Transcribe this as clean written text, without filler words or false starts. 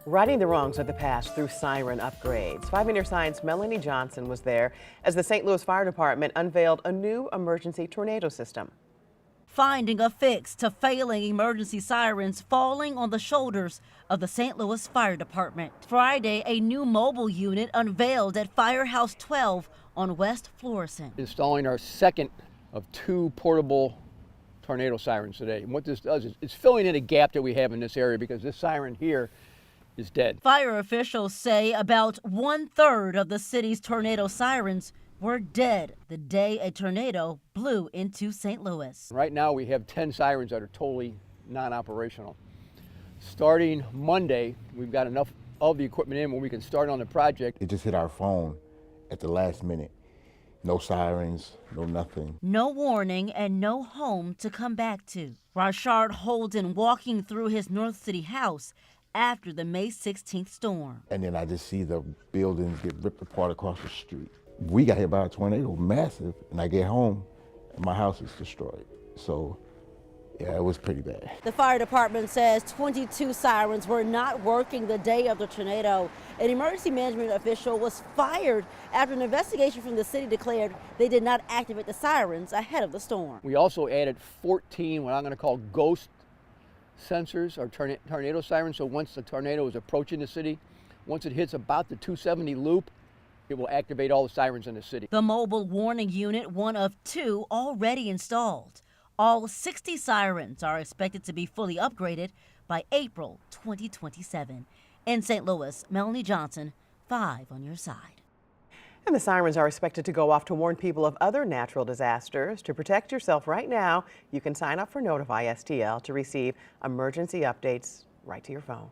Righting the wrongs of the past through siren upgrades. 5 on Your Sign's Melanie Johnson was there as the St. Louis Fire Department unveiled a new emergency tornado system. Finding a fix to failing emergency sirens falling on the shoulders of the St. Louis Fire Department. Friday, a new mobile unit unveiled at Firehouse 12 on West Florissant. Installing our second of 2 portable tornado sirens today. And what this does is it's filling in a gap that we have in this area because this siren here is dead. Fire officials say about 1/3 of the city's tornado sirens were dead the day a tornado blew into St. Louis. Right now we have 10 sirens that are totally non-operational. Starting Monday, we've got enough of the equipment in where we can start on the project. It just hit our phone at the last minute. No sirens, no nothing. No warning and no home to come back to. Rashard Holden walking through his North City house after the May 16th storm. And then I just see the buildings get ripped apart across the street. We got hit by a tornado, massive, and I get home and my house is destroyed. So yeah, it was pretty bad. The fire department says 22 sirens were not working the day of the tornado. An emergency management official was fired after an investigation from the city declared they did not activate the sirens ahead of the storm. We also added 14 what I'm going to call ghost sensors or tornado sirens. So once the tornado is approaching the city, once it hits about the 270 loop, it will activate all the sirens in the city. The mobile warning unit, one of 2 already installed. All 60 sirens are expected to be fully upgraded by April 2027. In St. Louis, Melanie Johnson, 5 on Your Side. And the sirens are expected to go off to warn people of other natural disasters. To protect yourself right now, you can sign up for Notify STL to receive emergency updates right to your phone.